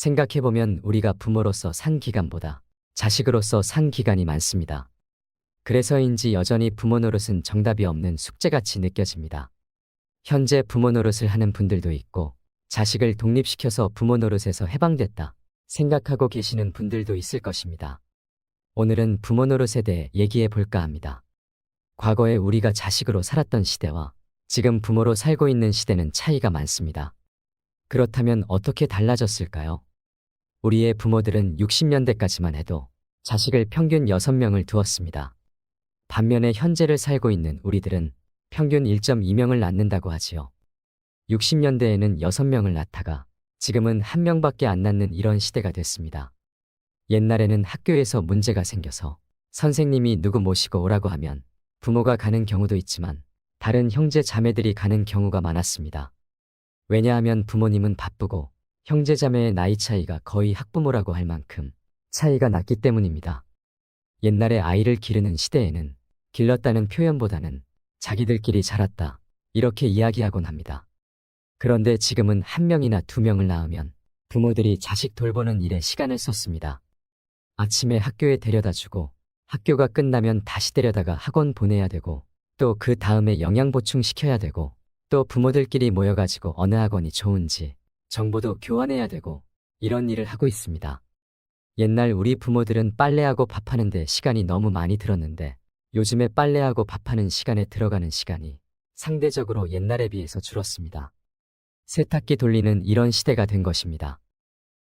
생각해보면 우리가 부모로서 산 기간보다 자식으로서 산 기간이 많습니다. 그래서인지 여전히 부모 노릇은 정답이 없는 숙제같이 느껴집니다. 현재 부모 노릇을 하는 분들도 있고 자식을 독립시켜서 부모 노릇에서 해방됐다 생각하고 계시는 분들도 있을 것입니다. 오늘은 부모 노릇에 대해 얘기해 볼까 합니다. 과거에 우리가 자식으로 살았던 시대와 지금 부모로 살고 있는 시대는 차이가 많습니다. 그렇다면 어떻게 달라졌을까요? 우리의 부모들은 60년대까지만 해도 자식을 평균 6명을 두었습니다. 반면에 현재를 살고 있는 우리들은 평균 1.2명을 낳는다고 하지요. 60년대에는 6명을 낳다가 지금은 1명밖에 안 낳는 이런 시대가 됐습니다. 옛날에는 학교에서 문제가 생겨서 선생님이 누구 모시고 오라고 하면 부모가 가는 경우도 있지만 다른 형제 자매들이 가는 경우가 많았습니다. 왜냐하면 부모님은 바쁘고 형제 자매의 나이 차이가 거의 학부모라고 할 만큼 차이가 났기 때문입니다. 옛날에 아이를 기르는 시대에는 길렀다는 표현보다는 자기들끼리 자랐다 이렇게 이야기하곤 합니다. 그런데 지금은 1명이나 2명을 낳으면 부모들이 자식 돌보는 일에 시간을 썼습니다. 아침에 학교에 데려다주고 학교가 끝나면 다시 데려다가 학원 보내야 되고 또 그 다음에 영양 보충시켜야 되고 또 부모들끼리 모여가지고 어느 학원이 좋은지 정보도 교환해야 되고 이런 일을 하고 있습니다. 옛날 우리 부모들은 빨래하고 밥하는데 시간이 너무 많이 들었는데 요즘에 빨래하고 밥하는 시간에 들어가는 시간이 상대적으로 옛날에 비해서 줄었습니다. 세탁기 돌리는 이런 시대가 된 것입니다.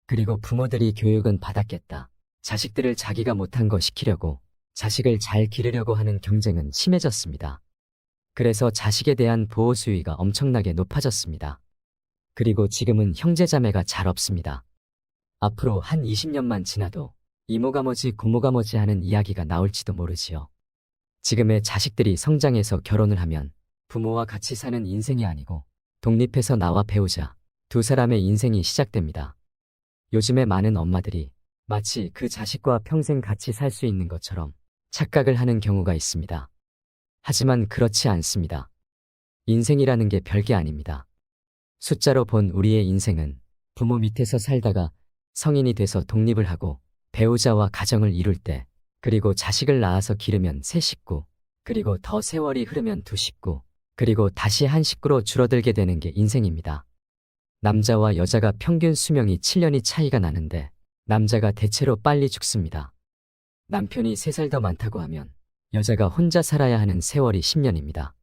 그리고 부모들이 교육은 받았겠다. 자식들을 자기가 못한 거 시키려고 자식을 잘 기르려고 하는 경쟁은 심해졌습니다. 그래서 자식에 대한 보호 수위가 엄청나게 높아졌습니다. 그리고 지금은 형제자매가 잘 없습니다. 앞으로 한 20년만 지나도 이모가 뭐지 고모가 뭐지 하는 이야기가 나올지도 모르지요. 지금의 자식들이 성장해서 결혼을 하면 부모와 같이 사는 인생이 아니고 독립해서 나와 배우자 두 사람의 인생이 시작됩니다. 요즘에 많은 엄마들이 마치 그 자식과 평생 같이 살 수 있는 것처럼 착각을 하는 경우가 있습니다. 하지만 그렇지 않습니다. 인생이라는 게 별게 아닙니다. 숫자로 본 우리의 인생은 부모 밑에서 살다가 성인이 돼서 독립을 하고 배우자와 가정을 이룰 때 그리고 자식을 낳아서 기르면 새 식구 그리고 더 세월이 흐르면 두 식구 그리고 다시 한 식구로 줄어들게 되는 게 인생입니다. 남자와 여자가 평균 수명이 7년이 차이가 나는데 남자가 대체로 빨리 죽습니다. 남편이 3살 더 많다고 하면 여자가 혼자 살아야 하는 세월이 10년입니다.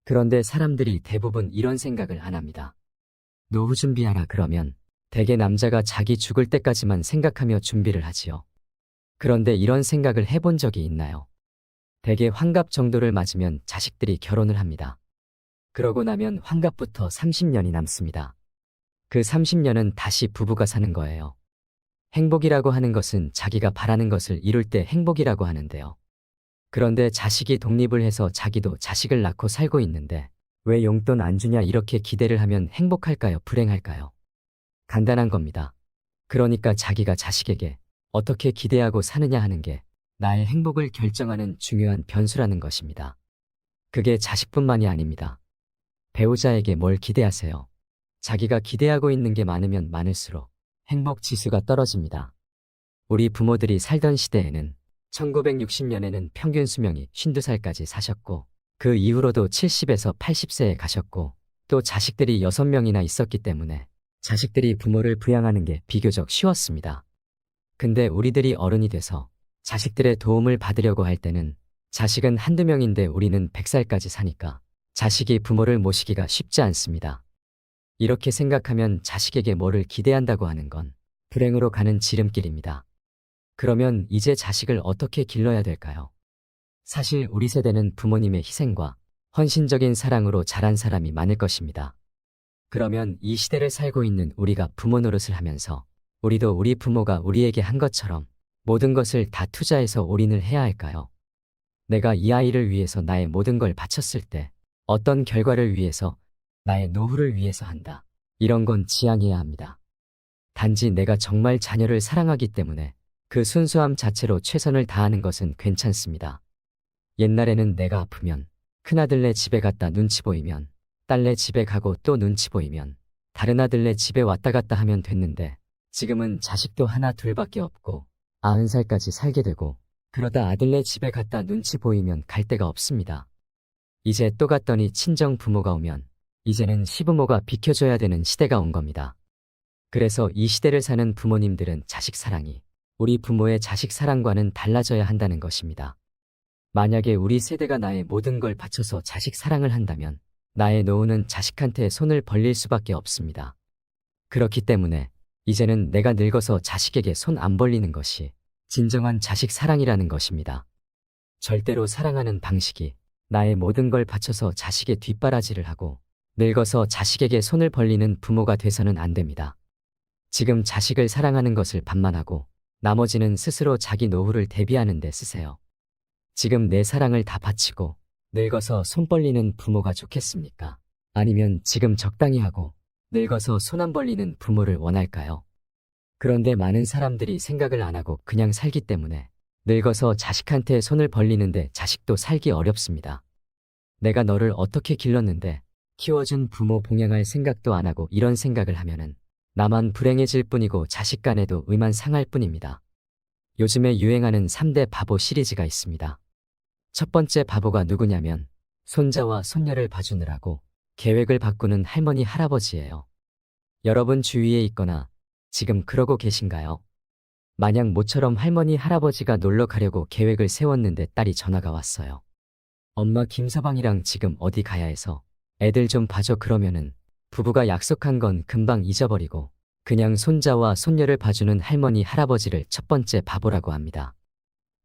그런데 사람들이 대부분 이런 생각을 안 합니다. 노후 준비하라 그러면 대개 남자가 자기 죽을 때까지만 생각하며 준비를 하지요. 그런데 이런 생각을 해본 적이 있나요? 대개 환갑 정도를 맞으면 자식들이 결혼을 합니다. 그러고 나면 환갑부터 30년이 남습니다. 그 30년은 다시 부부가 사는 거예요. 행복이라고 하는 것은 자기가 바라는 것을 이룰 때 행복이라고 하는데요. 그런데 자식이 독립을 해서 자기도 자식을 낳고 살고 있는데 왜 용돈 안 주냐 이렇게 기대를 하면 행복할까요? 불행할까요? 간단한 겁니다. 그러니까 자기가 자식에게 어떻게 기대하고 사느냐 하는 게 나의 행복을 결정하는 중요한 변수라는 것입니다. 그게 자식뿐만이 아닙니다. 배우자에게 뭘 기대하세요? 자기가 기대하고 있는 게 많으면 많을수록 행복 지수가 떨어집니다. 우리 부모들이 살던 시대에는 1960년에는 평균 수명이 52살까지 사셨고 그 이후로도 70에서 80세에 가셨고 또 자식들이 6명이나 있었기 때문에 자식들이 부모를 부양하는 게 비교적 쉬웠습니다. 근데 우리들이 어른이 돼서 자식들의 도움을 받으려고 할 때는 자식은 한두 명인데 우리는 100살까지 사니까 자식이 부모를 모시기가 쉽지 않습니다. 이렇게 생각하면 자식에게 뭐를 기대한다고 하는 건 불행으로 가는 지름길입니다. 그러면 이제 자식을 어떻게 길러야 될까요? 사실 우리 세대는 부모님의 희생과 헌신적인 사랑으로 자란 사람이 많을 것입니다. 그러면 이 시대를 살고 있는 우리가 부모 노릇을 하면서 우리도 우리 부모가 우리에게 한 것처럼 모든 것을 다 투자해서 올인을 해야 할까요? 내가 이 아이를 위해서 나의 모든 걸 바쳤을 때 어떤 결과를 위해서 나의 노후를 위해서 한다. 이런 건 지양해야 합니다. 단지 내가 정말 자녀를 사랑하기 때문에 그 순수함 자체로 최선을 다하는 것은 괜찮습니다. 옛날에는 내가 아프면 큰아들네 집에 갔다 눈치 보이면 딸네 집에 가고 또 눈치 보이면 다른 아들네 집에 왔다 갔다 하면 됐는데 지금은 자식도 하나 둘밖에 없고 90살까지 살게 되고 그러다 아들네 집에 갔다 눈치 보이면 갈 데가 없습니다. 이제 또 갔더니 친정 부모가 오면 이제는 시부모가 비켜줘야 되는 시대가 온 겁니다. 그래서 이 시대를 사는 부모님들은 자식 사랑이 우리 부모의 자식 사랑과는 달라져야 한다는 것입니다. 만약에 우리 세대가 나의 모든 걸 바쳐서 자식 사랑을 한다면 나의 노후는 자식한테 손을 벌릴 수밖에 없습니다. 그렇기 때문에 이제는 내가 늙어서 자식에게 손 안 벌리는 것이 진정한 자식 사랑이라는 것입니다. 절대로 사랑하는 방식이 나의 모든 걸 바쳐서 자식의 뒷바라지를 하고 늙어서 자식에게 손을 벌리는 부모가 돼서는 안 됩니다. 지금 자식을 사랑하는 것을 반만하고 나머지는 스스로 자기 노후를 대비하는 데 쓰세요. 지금 내 사랑을 다 바치고 늙어서 손 벌리는 부모가 좋겠습니까? 아니면 지금 적당히 하고 늙어서 손 안 벌리는 부모를 원할까요? 그런데 많은 사람들이 생각을 안 하고 그냥 살기 때문에 늙어서 자식한테 손을 벌리는데 자식도 살기 어렵습니다. 내가 너를 어떻게 길렀는데 키워준 부모 봉양할 생각도 안 하고 이런 생각을 하면은 나만 불행해질 뿐이고 자식 간에도 의만 상할 뿐입니다. 요즘에 유행하는 3대 바보 시리즈가 있습니다. 첫 번째 바보가 누구냐면 손자와 손녀를 봐주느라고 계획을 바꾸는 할머니 할아버지예요. 여러분 주위에 있거나 지금 그러고 계신가요? 마냥 모처럼 할머니 할아버지가 놀러 가려고 계획을 세웠는데 딸이 전화가 왔어요. 엄마 김서방이랑 지금 어디 가야 해서 애들 좀 봐줘. 그러면은 부부가 약속한 건 금방 잊어버리고 그냥 손자와 손녀를 봐주는 할머니 할아버지를 첫 번째 바보라고 합니다.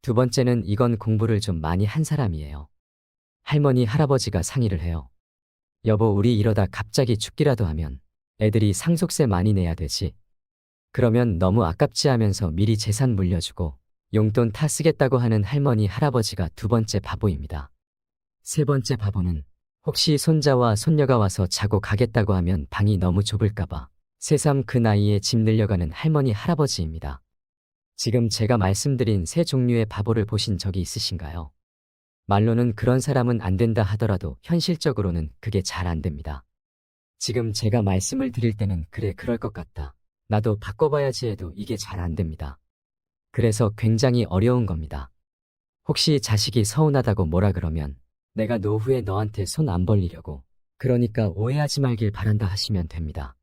두 번째는 이건 공부를 좀 많이 한 사람이에요. 할머니 할아버지가 상의를 해요. 여보, 우리 이러다 갑자기 죽기라도 하면 애들이 상속세 많이 내야 되지. 그러면 너무 아깝지 하면서 미리 재산 물려주고 용돈 다 쓰겠다고 하는 할머니 할아버지가 두 번째 바보입니다. 세 번째 바보는 혹시 손자와 손녀가 와서 자고 가겠다고 하면 방이 너무 좁을까봐 새삼 그 나이에 집 늘려가는 할머니 할아버지입니다. 지금 제가 말씀드린 세 종류의 바보를 보신 적이 있으신가요? 말로는 그런 사람은 안 된다 하더라도 현실적으로는 그게 잘 안 됩니다. 지금 제가 말씀을 드릴 때는 그래, 그럴 것 같다, 나도 바꿔봐야지 해도 이게 잘 안 됩니다. 그래서 굉장히 어려운 겁니다. 혹시 자식이 서운하다고 뭐라 그러면 내가 노후에 너한테 손 안 벌리려고 그러니까 오해하지 말길 바란다 하시면 됩니다.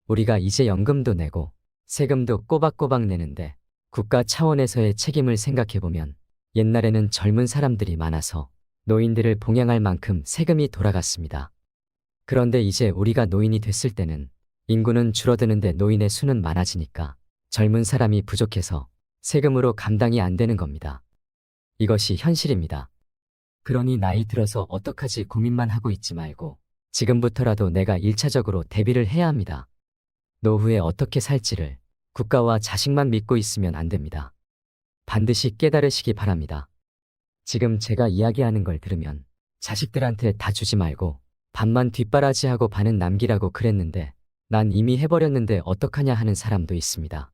우리가 이제 연금도 내고 세금도 꼬박꼬박 내는데 국가 차원에서의 책임을 생각해보면 옛날에는 젊은 사람들이 많아서 노인들을 봉양할 만큼 세금이 돌아갔습니다. 그런데 이제 우리가 노인이 됐을 때는 인구는 줄어드는데 노인의 수는 많아지니까 젊은 사람이 부족해서 세금으로 감당이 안 되는 겁니다. 이것이 현실입니다. 그러니 나이 들어서 어떡하지 고민만 하고 있지 말고 지금부터라도 내가 1차적으로 대비를 해야 합니다. 노후에 어떻게 살지를 국가와 자식만 믿고 있으면 안 됩니다. 반드시 깨달으시기 바랍니다. 지금 제가 이야기하는 걸 들으면 자식들한테 다 주지 말고 반만 뒷바라지하고 반은 남기라고 그랬는데 난 이미 해버렸는데 어떡하냐 하는 사람도 있습니다.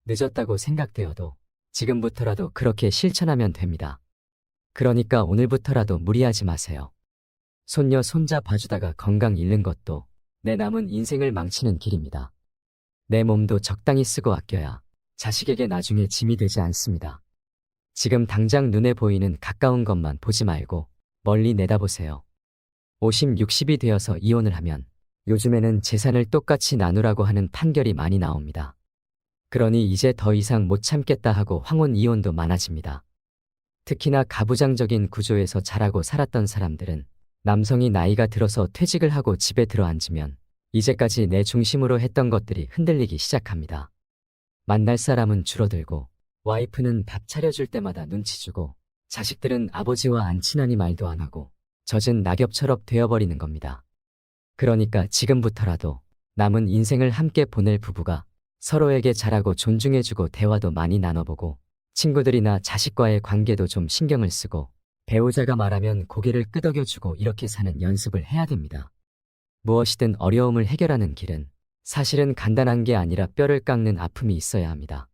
늦었다고 생각되어도 지금부터라도 그렇게 실천하면 됩니다. 그러니까 오늘부터라도 무리하지 마세요. 손녀 손자 봐주다가 건강 잃는 것도 내 남은 인생을 망치는 길입니다. 내 몸도 적당히 쓰고 아껴야 자식에게 나중에 짐이 되지 않습니다. 지금 당장 눈에 보이는 가까운 것만 보지 말고 멀리 내다보세요. 50, 60이 되어서 이혼을 하면 요즘에는 재산을 똑같이 나누라고 하는 판결이 많이 나옵니다. 그러니 이제 더 이상 못 참겠다 하고 황혼 이혼도 많아집니다. 특히나 가부장적인 구조에서 자라고 살았던 사람들은 남성이 나이가 들어서 퇴직을 하고 집에 들어앉으면 이제까지 내 중심으로 했던 것들이 흔들리기 시작합니다. 만날 사람은 줄어들고 와이프는 밥 차려줄 때마다 눈치 주고 자식들은 아버지와 안 친하니 말도 안 하고 젖은 낙엽처럼 되어버리는 겁니다. 그러니까 지금부터라도 남은 인생을 함께 보낼 부부가 서로에게 잘하고 존중해주고 대화도 많이 나눠보고 친구들이나 자식과의 관계도 좀 신경을 쓰고 배우자가 말하면 고개를 끄덕여주고 이렇게 사는 연습을 해야 됩니다. 무엇이든 어려움을 해결하는 길은 사실은 간단한 게 아니라 뼈를 깎는 아픔이 있어야 합니다.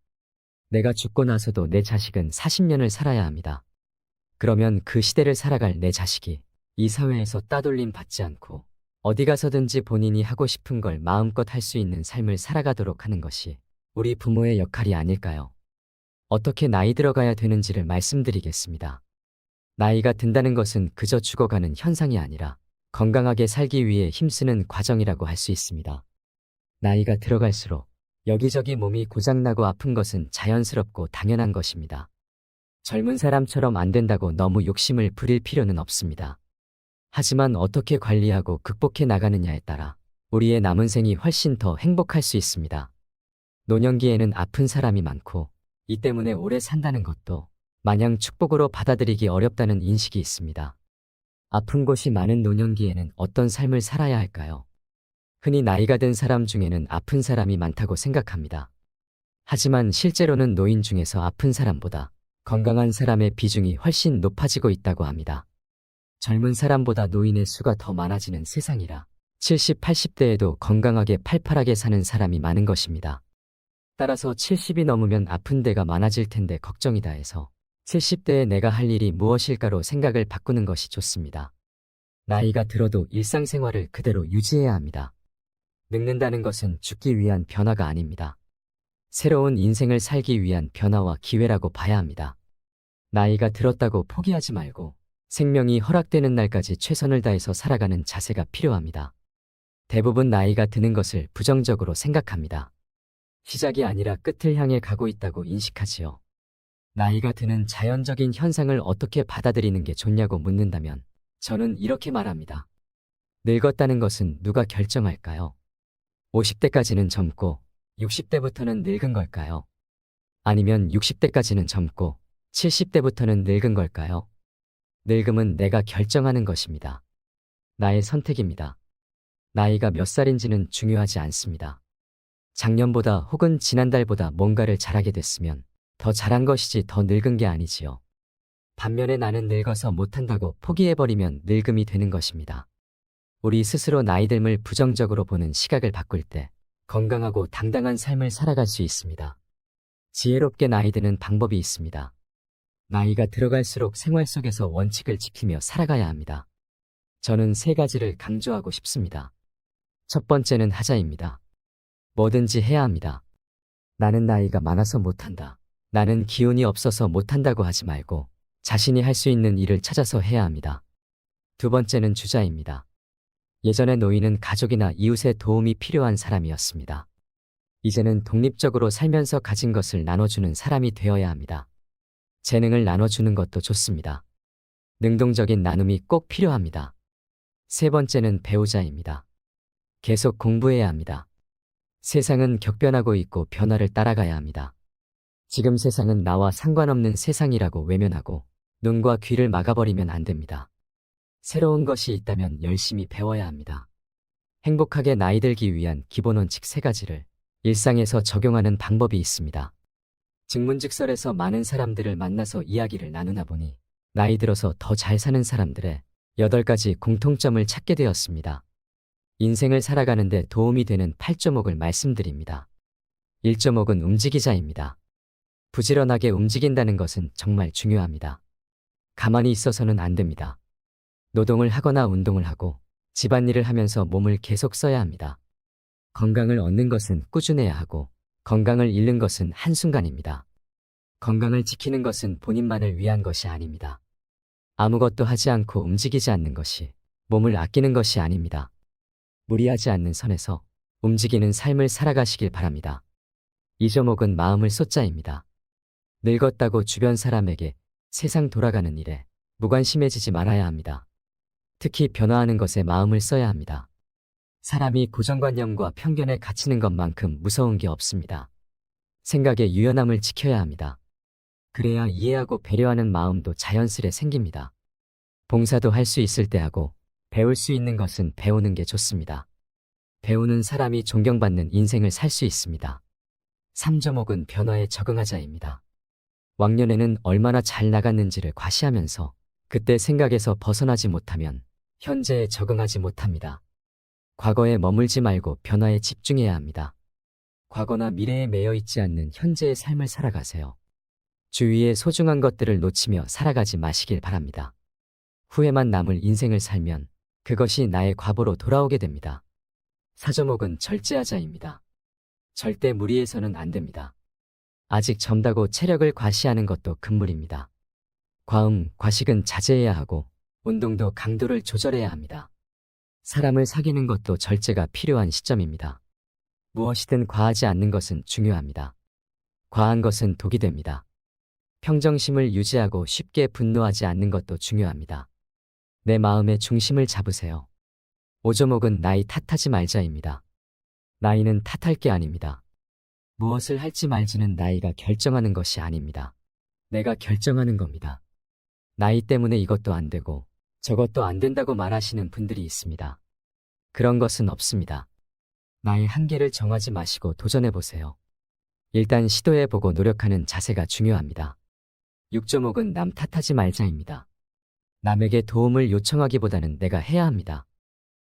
내가 죽고 나서도 내 자식은 40년을 살아야 합니다. 그러면 그 시대를 살아갈 내 자식이 이 사회에서 따돌림 받지 않고 어디 가서든지 본인이 하고 싶은 걸 마음껏 할 수 있는 삶을 살아가도록 하는 것이 우리 부모의 역할이 아닐까요? 어떻게 나이 들어가야 되는지를 말씀드리겠습니다. 나이가 든다는 것은 그저 죽어가는 현상이 아니라 건강하게 살기 위해 힘쓰는 과정이라고 할 수 있습니다. 나이가 들어갈수록 여기저기 몸이 고장나고 아픈 것은 자연스럽고 당연한 것입니다. 젊은 사람처럼 안 된다고 너무 욕심을 부릴 필요는 없습니다. 하지만 어떻게 관리하고 극복해 나가느냐에 따라 우리의 남은 생이 훨씬 더 행복할 수 있습니다. 노년기에는 아픈 사람이 많고 이 때문에 오래 산다는 것도 마냥 축복으로 받아들이기 어렵다는 인식이 있습니다. 아픈 곳이 많은 노년기에는 어떤 삶을 살아야 할까요? 흔히 나이가 든 사람 중에는 아픈 사람이 많다고 생각합니다. 하지만 실제로는 노인 중에서 아픈 사람보다 건강한 사람의 비중이 훨씬 높아지고 있다고 합니다. 젊은 사람보다 노인의 수가 더 많아지는 세상이라 70, 80대에도 건강하게 팔팔하게 사는 사람이 많은 것입니다. 따라서 70이 넘으면 아픈 데가 많아질 텐데 걱정이다 해서 70대에 내가 할 일이 무엇일까로 생각을 바꾸는 것이 좋습니다. 나이가 들어도 일상생활을 그대로 유지해야 합니다. 늙는다는 것은 죽기 위한 변화가 아닙니다. 새로운 인생을 살기 위한 변화와 기회라고 봐야 합니다. 나이가 들었다고 포기하지 말고 생명이 허락되는 날까지 최선을 다해서 살아가는 자세가 필요합니다. 대부분 나이가 드는 것을 부정적으로 생각합니다. 시작이 아니라 끝을 향해 가고 있다고 인식하지요. 나이가 드는 자연적인 현상을 어떻게 받아들이는 게 좋냐고 묻는다면 저는 이렇게 말합니다. 늙었다는 것은 누가 결정할까요? 50대까지는 젊고 60대부터는 늙은 걸까요? 아니면 60대까지는 젊고 70대부터는 늙은 걸까요? 늙음은 내가 결정하는 것입니다. 나의 선택입니다. 나이가 몇 살인지는 중요하지 않습니다. 작년보다 혹은 지난달보다 뭔가를 잘하게 됐으면 더 잘한 것이지 더 늙은 게 아니지요. 반면에 나는 늙어서 못한다고 포기해버리면 늙음이 되는 것입니다. 우리 스스로 나이 듦을 부정적으로 보는 시각을 바꿀 때 건강하고 당당한 삶을 살아갈 수 있습니다. 지혜롭게 나이 드는 방법이 있습니다. 나이가 들어갈수록 생활 속에서 원칙을 지키며 살아가야 합니다. 저는 3가지를 강조하고 싶습니다. 첫 번째는 하자입니다. 뭐든지 해야 합니다. 나는 나이가 많아서 못한다. 나는 기운이 없어서 못한다고 하지 말고 자신이 할 수 있는 일을 찾아서 해야 합니다. 두 번째는 주자입니다. 예전의 노인은 가족이나 이웃의 도움이 필요한 사람이었습니다. 이제는 독립적으로 살면서 가진 것을 나눠주는 사람이 되어야 합니다. 재능을 나눠주는 것도 좋습니다. 능동적인 나눔이 꼭 필요합니다. 세 번째는 배우자입니다. 계속 공부해야 합니다. 세상은 격변하고 있고 변화를 따라가야 합니다. 지금 세상은 나와 상관없는 세상이라고 외면하고 눈과 귀를 막아버리면 안 됩니다. 새로운 것이 있다면 열심히 배워야 합니다. 행복하게 나이 들기 위한 기본 원칙 3가지를 일상에서 적용하는 방법이 있습니다. 증문즉설에서 많은 사람들을 만나서 이야기를 나누나 보니 나이 들어서 더 잘 사는 사람들의 8가지 공통점을 찾게 되었습니다. 인생을 살아가는데 도움이 되는 8조목을 말씀드립니다. 1조목은 움직이자입니다. 부지런하게 움직인다는 것은 정말 중요합니다. 가만히 있어서는 안 됩니다. 노동을 하거나 운동을 하고 집안일을 하면서 몸을 계속 써야 합니다. 건강을 얻는 것은 꾸준해야 하고 건강을 잃는 것은 한순간입니다. 건강을 지키는 것은 본인만을 위한 것이 아닙니다. 아무것도 하지 않고 움직이지 않는 것이 몸을 아끼는 것이 아닙니다. 무리하지 않는 선에서 움직이는 삶을 살아가시길 바랍니다. 2조목은 마음을 쏟자입니다. 늙었다고 주변 사람에게 세상 돌아가는 일에 무관심해지지 말아야 합니다. 특히 변화하는 것에 마음을 써야 합니다. 사람이 고정관념과 편견에 갇히는 것만큼 무서운 게 없습니다. 생각의 유연함을 지켜야 합니다. 그래야 이해하고 배려하는 마음도 자연스레 생깁니다. 봉사도 할 수 있을 때 하고 배울 수 있는 것은 배우는 게 좋습니다. 배우는 사람이 존경받는 인생을 살 수 있습니다. 3조목은 변화에 적응하자입니다. 왕년에는 얼마나 잘 나갔는지를 과시하면서 그때 생각에서 벗어나지 못하면 현재에 적응하지 못합니다. 과거에 머물지 말고 변화에 집중해야 합니다. 과거나 미래에 매여 있지 않는 현재의 삶을 살아가세요. 주위의 소중한 것들을 놓치며 살아가지 마시길 바랍니다. 후회만 남을 인생을 살면 그것이 나의 과보로 돌아오게 됩니다. 4조목은 절제하자입니다. 절대 무리해서는 안 됩니다. 아직 젊다고 체력을 과시하는 것도 금물입니다. 과음, 과식은 자제해야 하고 운동도 강도를 조절해야 합니다. 사람을 사귀는 것도 절제가 필요한 시점입니다. 무엇이든 과하지 않는 것은 중요합니다. 과한 것은 독이 됩니다. 평정심을 유지하고 쉽게 분노하지 않는 것도 중요합니다. 내 마음의 중심을 잡으세요. 오조목은 나이 탓하지 말자입니다. 나이는 탓할 게 아닙니다. 무엇을 할지 말지는 나이가 결정하는 것이 아닙니다. 내가 결정하는 겁니다. 나이 때문에 이것도 안 되고 저것도 안 된다고 말하시는 분들이 있습니다. 그런 것은 없습니다. 나의 한계를 정하지 마시고 도전해보세요. 일단 시도해보고 노력하는 자세가 중요합니다. 육조목은 남 탓하지 말자입니다. 남에게 도움을 요청하기보다는 내가 해야 합니다.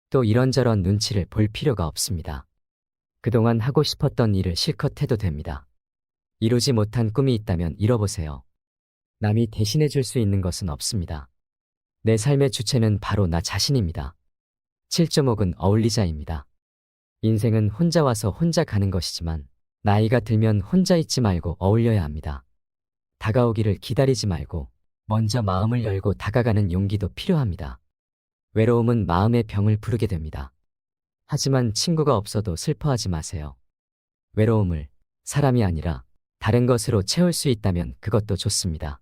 또 이런저런 눈치를 볼 필요가 없습니다. 그동안 하고 싶었던 일을 실컷 해도 됩니다. 이루지 못한 꿈이 있다면 이뤄보세요. 남이 대신해 줄 수 있는 것은 없습니다. 내 삶의 주체는 바로 나 자신입니다. 7.5은 어울리자입니다. 인생은 혼자 와서 혼자 가는 것이지만 나이가 들면 혼자 있지 말고 어울려야 합니다. 다가오기를 기다리지 말고 먼저 마음을 열고 다가가는 용기도 필요합니다. 외로움은 마음의 병을 부르게 됩니다. 하지만 친구가 없어도 슬퍼하지 마세요. 외로움을 사람이 아니라 다른 것으로 채울 수 있다면 그것도 좋습니다.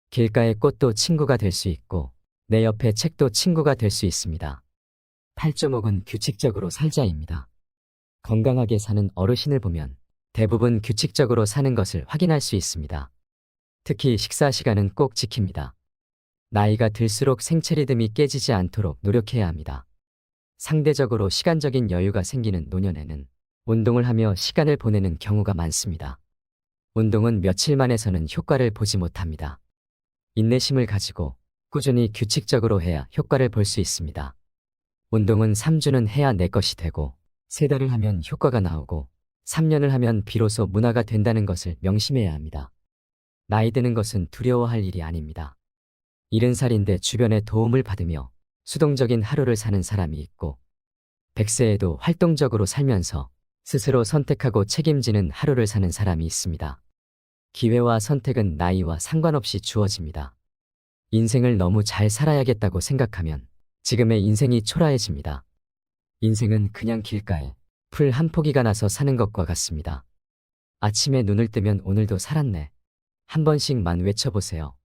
길가의 꽃도 친구가 될 수 있고 내 옆에 책도 친구가 될 수 있습니다. 8.5은 규칙적으로 살자입니다. 건강하게 사는 어르신을 보면 대부분 규칙적으로 사는 것을 확인할 수 있습니다. 특히 식사 시간은 꼭 지킵니다. 나이가 들수록 생체 리듬이 깨지지 않도록 노력해야 합니다. 상대적으로 시간적인 여유가 생기는 노년에는 운동을 하며 시간을 보내는 경우가 많습니다. 운동은 며칠만 해서는 효과를 보지 못합니다. 인내심을 가지고 꾸준히 규칙적으로 해야 효과를 볼 수 있습니다. 운동은 3주는 해야 내 것이 되고 3달을 하면 효과가 나오고 3년을 하면 비로소 문화가 된다는 것을 명심해야 합니다. 나이 드는 것은 두려워할 일이 아닙니다. 70살인데 주변의 도움을 받으며 수동적인 하루를 사는 사람이 있고 100세에도 활동적으로 살면서 스스로 선택하고 책임지는 하루를 사는 사람이 있습니다. 기회와 선택은 나이와 상관없이 주어집니다. 인생을 너무 잘 살아야겠다고 생각하면 지금의 인생이 초라해집니다. 인생은 그냥 길가에 풀 한 포기가 나서 사는 것과 같습니다. 아침에 눈을 뜨면 오늘도 살았네. 한 번씩만 외쳐보세요.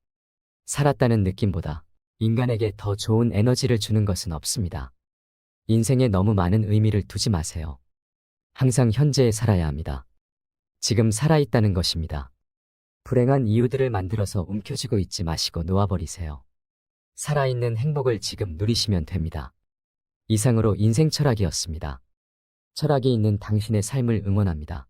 살았다는 느낌보다 인간에게 더 좋은 에너지를 주는 것은 없습니다. 인생에 너무 많은 의미를 두지 마세요. 항상 현재에 살아야 합니다. 지금 살아있다는 것입니다. 불행한 이유들을 만들어서 움켜쥐고 있지 마시고 놓아버리세요. 살아있는 행복을 지금 누리시면 됩니다. 이상으로 인생 철학이었습니다. 철학이 있는 당신의 삶을 응원합니다.